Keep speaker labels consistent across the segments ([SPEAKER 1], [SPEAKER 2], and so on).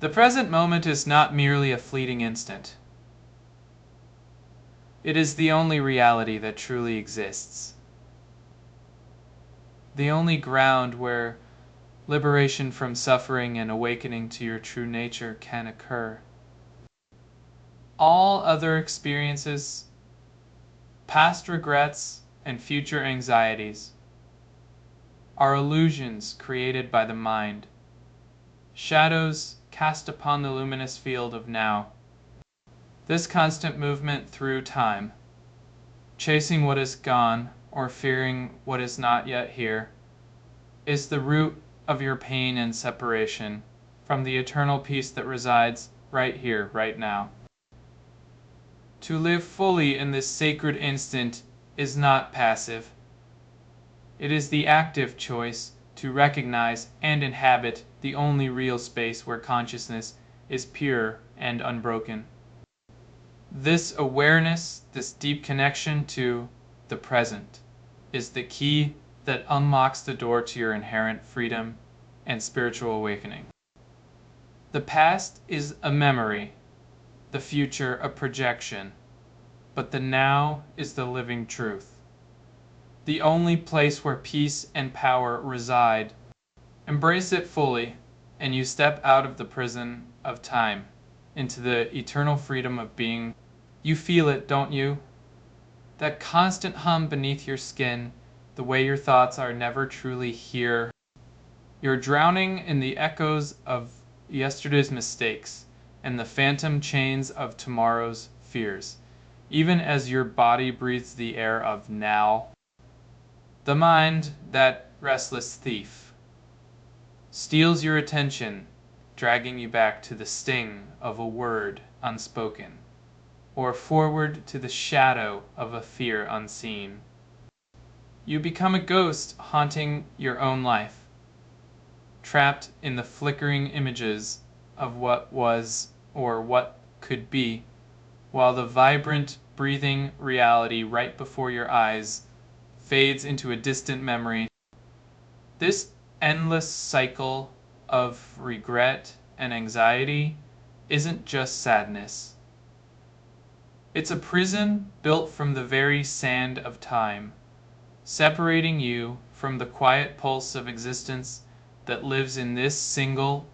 [SPEAKER 1] The present moment is not merely a fleeting instant. It is the only reality that truly exists. The only ground where liberation from suffering and awakening to your true nature can occur. All other experiences, past regrets, and future anxieties are illusions created by the mind, shadows cast upon the luminous field of now. This constant movement through time, chasing what is gone or fearing what is not yet here, is the root of your pain and separation from the eternal peace that resides right here, right now. To live fully in this sacred instant is not passive. It is the active choice to recognize and inhabit the only real space where consciousness is pure and unbroken. This awareness, this deep connection to the present, is the key that unlocks the door to your inherent freedom and spiritual awakening. The past is a memory, the future a projection, but the now is the living truth, the only place where peace and power reside. Embrace it fully, and you step out of the prison of time into the eternal freedom of being. You feel it, don't you? That constant hum beneath your skin, the way your thoughts are never truly here. You're drowning in the echoes of yesterday's mistakes and the phantom chains of tomorrow's fears, even as your body breathes the air of now. The mind, that restless thief, steals your attention, dragging you back to the sting of a word unspoken, or forward to the shadow of a fear unseen. You become a ghost haunting your own life, trapped in the flickering images of what was or what could be, while the vibrant, breathing reality right before your eyes fades into a distant memory. This endless cycle of regret and anxiety isn't just sadness. It's a prison built from the very sand of time, separating you from the quiet pulse of existence that lives in this single,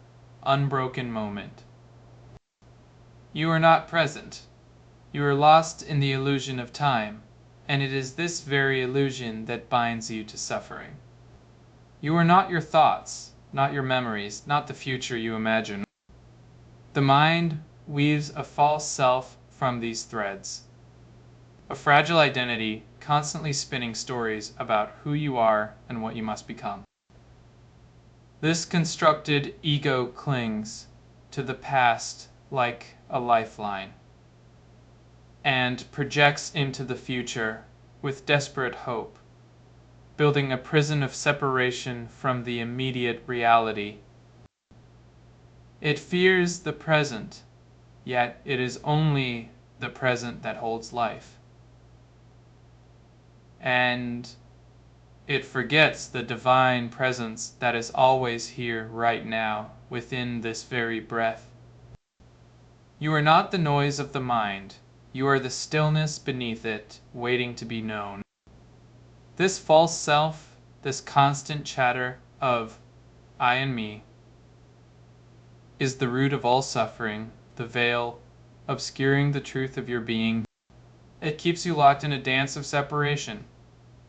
[SPEAKER 1] unbroken moment. You are not present. You are lost in the illusion of time, and it is this very illusion that binds you to suffering. You are not your thoughts, not your memories, not the future you imagine. The mind weaves a false self from these threads, a fragile identity constantly spinning stories about who you are and what you must become. This constructed ego clings to the past like a lifeline and projects into the future with desperate hope, building a prison of separation from the immediate reality. It fears the present, yet it is only the present that holds life. And it forgets the divine presence that is always here right now, within this very breath. You are not the noise of the mind. You are the stillness beneath it, waiting to be known. This false self, this constant chatter of I and me, is the root of all suffering, the veil obscuring the truth of your being. It keeps you locked in a dance of separation,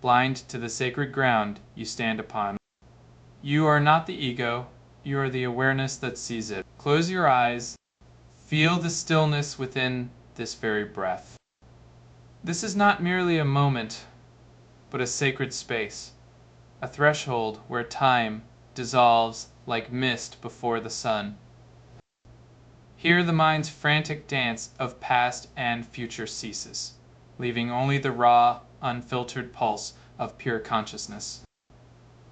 [SPEAKER 1] blind to the sacred ground you stand upon. You are not the ego, you are the awareness that sees it. Close your eyes, feel the stillness within this very breath. This is not merely a moment, but a sacred space, a threshold where time dissolves like mist before the sun. Here the mind's frantic dance of past and future ceases, leaving only the raw, unfiltered pulse of pure consciousness.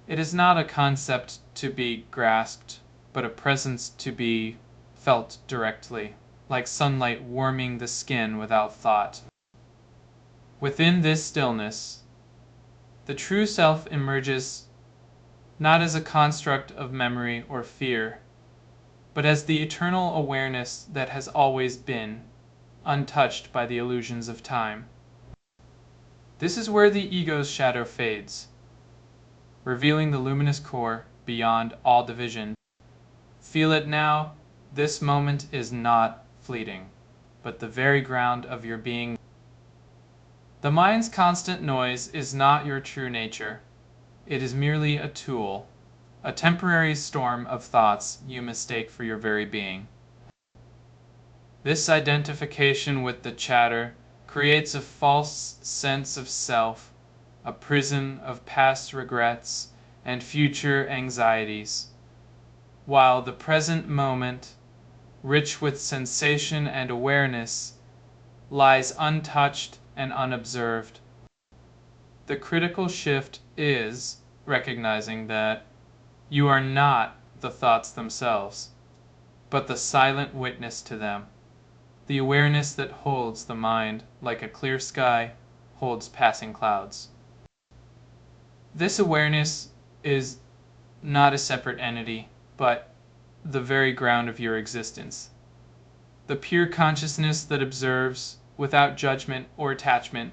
[SPEAKER 1] It is not a concept to be grasped, but a presence to be felt directly, like sunlight warming the skin without thought. Within this stillness, the true self emerges not as a construct of memory or fear, but as the eternal awareness that has always been, untouched by the illusions of time. This is where the ego's shadow fades, revealing the luminous core beyond all division. Feel it now. This moment is not fleeting, but the very ground of your being. The mind's constant noise is not your true nature. It is merely a tool, a temporary storm of thoughts you mistake for your very being. This identification with the chatter creates a false sense of self, a prison of past regrets and future anxieties, while the present moment, rich with sensation and awareness, lies untouched and unobserved. The critical shift is recognizing that you are not the thoughts themselves, but the silent witness to them, the awareness that holds the mind like a clear sky holds passing clouds. This awareness is not a separate entity, but the very ground of your existence. The pure consciousness that observes without judgment or attachment.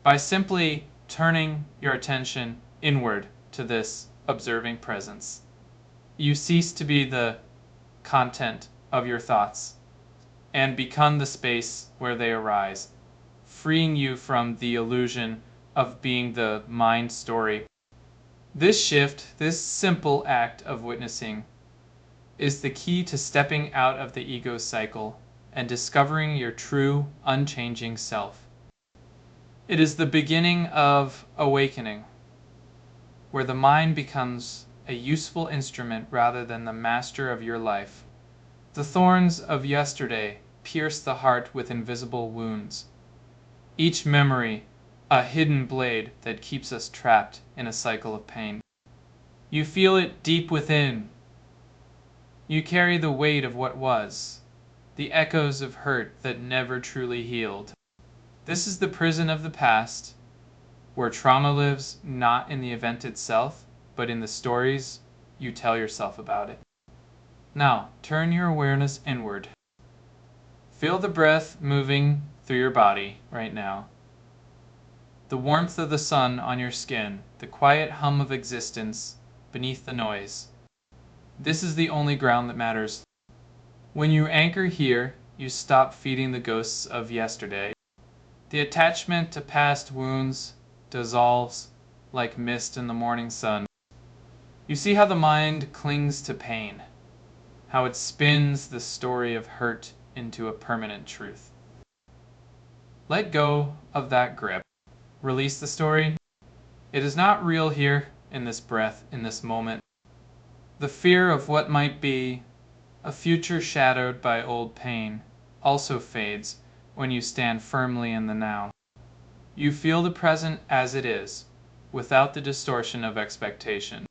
[SPEAKER 1] By simply turning your attention inward to this observing presence, you cease to be the content of your thoughts and become the space where they arise, freeing you from the illusion of being the mind story. This shift, this simple act of witnessing, is the key to stepping out of the ego cycle and discovering your true, unchanging self. It is the beginning of awakening, where the mind becomes a useful instrument rather than the master of your life. The thorns of yesterday pierce the heart with invisible wounds. Each memory, a hidden blade that keeps us trapped in a cycle of pain. You feel it deep within. You carry the weight of what was, the echoes of hurt that never truly healed. This is the prison of the past, where trauma lives not in the event itself, but in the stories you tell yourself about it. Now, turn your awareness inward. Feel the breath moving through your body right now. The warmth of the sun on your skin, the quiet hum of existence beneath the noise. This is the only ground that matters. When you anchor here, you stop feeding the ghosts of yesterday. The attachment to past wounds dissolves like mist in the morning sun. You see how the mind clings to pain, how it spins the story of hurt into a permanent truth. Let go of that grip. Release the story. It is not real here in this breath, in this moment. The fear of what might be, a future shadowed by old pain, also fades when you stand firmly in the now. You feel the present as it is, without the distortion of expectation.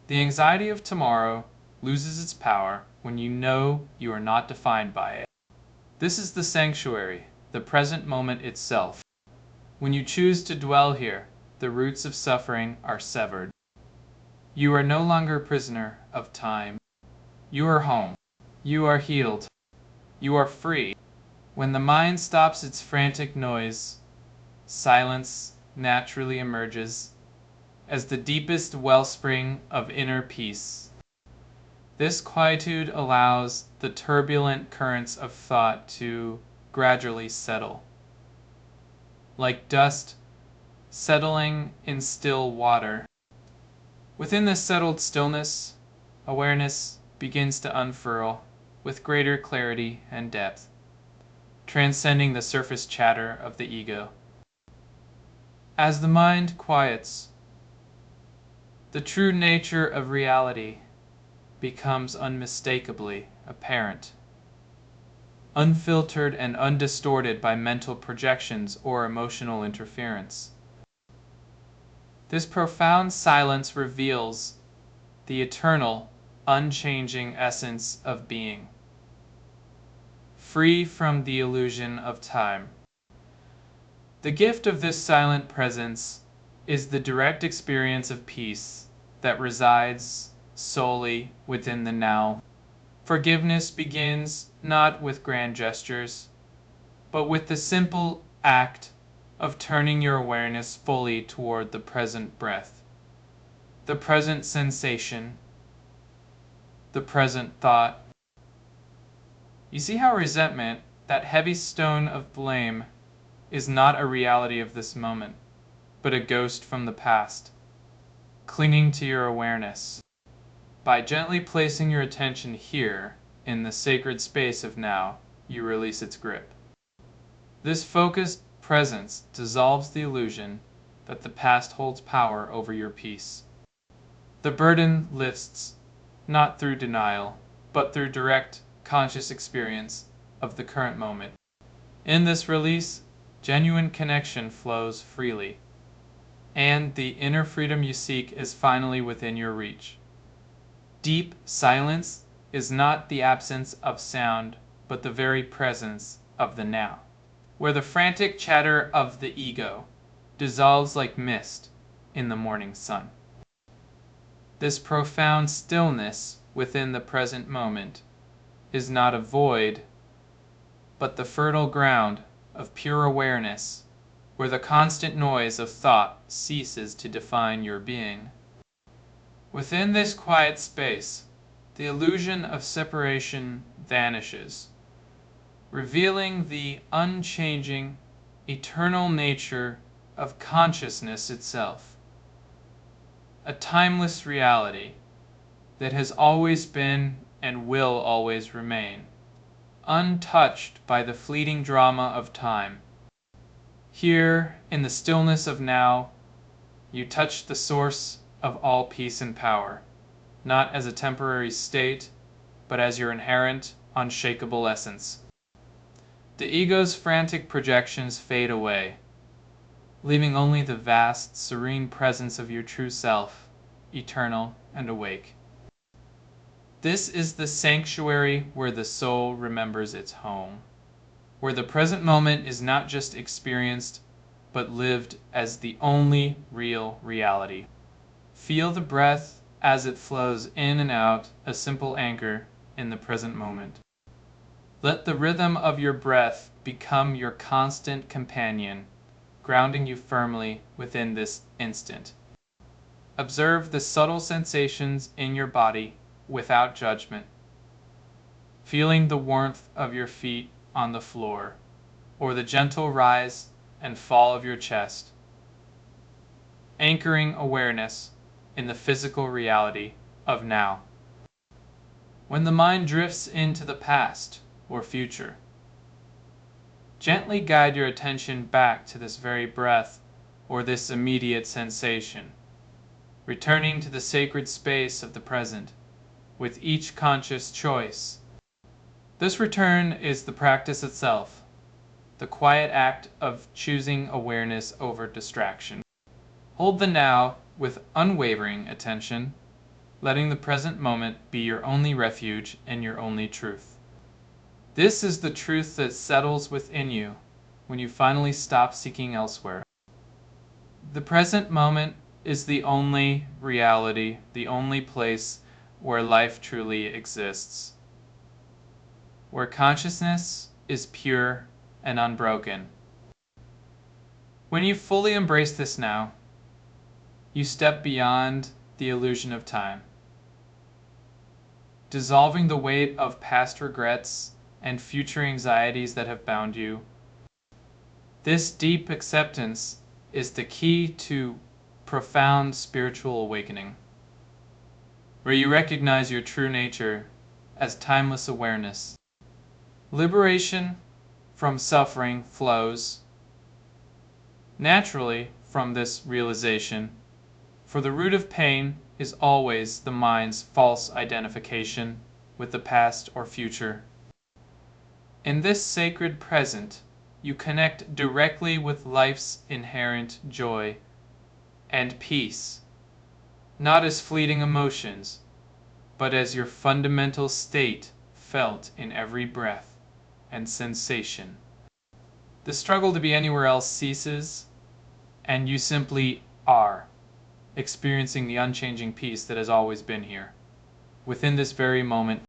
[SPEAKER 1] The anxiety of tomorrow loses its power when you know you are not defined by it. This is the sanctuary, the present moment itself. When you choose to dwell here, the roots of suffering are severed. You are no longer a prisoner of time. You are home. You are healed. You are free. When the mind stops its frantic noise, silence naturally emerges as the deepest wellspring of inner peace. This quietude allows the turbulent currents of thought to gradually settle, like dust settling in still water. Within this settled stillness, awareness begins to unfurl with greater clarity and depth, transcending the surface chatter of the ego. As the mind quiets, the true nature of reality becomes unmistakably apparent, unfiltered and undistorted by mental projections or emotional interference. This profound silence reveals the eternal, unchanging essence of being, free from the illusion of time. The gift of this silent presence is the direct experience of peace that resides solely within the now. Forgiveness begins not with grand gestures, but with the simple act of turning your awareness fully toward the present breath, the present sensation, the present thought. You see how resentment, that heavy stone of blame, is not a reality of this moment, but a ghost from the past, clinging to your awareness. By gently placing your attention here, in the sacred space of now, you release its grip. This focused presence dissolves the illusion that the past holds power over your peace. The burden lifts, not through denial, but through direct, conscious experience of the current moment. In this release, genuine connection flows freely, and the inner freedom you seek is finally within your reach. Deep silence is not the absence of sound, but the very presence of the now, where the frantic chatter of the ego dissolves like mist in the morning sun. This profound stillness within the present moment is not a void, but the fertile ground of pure awareness, where the constant noise of thought ceases to define your being. Within this quiet space, the illusion of separation vanishes, revealing the unchanging, eternal nature of consciousness itself, a timeless reality that has always been and will always remain, untouched by the fleeting drama of time. Here, in the stillness of now, you touch the source of all peace and power, not as a temporary state, but as your inherent, unshakable essence. The ego's frantic projections fade away, leaving only the vast, serene presence of your true self, eternal and awake. This is the sanctuary where the soul remembers its home, where the present moment is not just experienced, but lived as the only real reality. Feel the breath as it flows in and out, a simple anchor in the present moment. Let the rhythm of your breath become your constant companion, grounding you firmly within this instant. Observe the subtle sensations in your body without judgment, feeling the warmth of your feet on the floor, or the gentle rise and fall of your chest, anchoring awareness in the physical reality of now. When the mind drifts into the past or future, gently guide your attention back to this very breath or this immediate sensation, returning to the sacred space of the present with each conscious choice. This return is the practice itself, the quiet act of choosing awareness over distraction. Hold the now with unwavering attention, letting the present moment be your only refuge and your only truth. This is the truth that settles within you when you finally stop seeking elsewhere. The present moment is the only reality, the only place where life truly exists, where consciousness is pure and unbroken. When you fully embrace this now, you step beyond the illusion of time, dissolving the weight of past regrets and future anxieties that have bound you. This deep acceptance is the key to profound spiritual awakening, where you recognize your true nature as timeless awareness. Liberation from suffering flows naturally from this realization, for the root of pain is always the mind's false identification with the past or future. In this sacred present, you connect directly with life's inherent joy and peace, not as fleeting emotions, but as your fundamental state felt in every breath and sensation. The struggle to be anywhere else ceases, and you simply are, experiencing the unchanging peace that has always been here, within this very moment.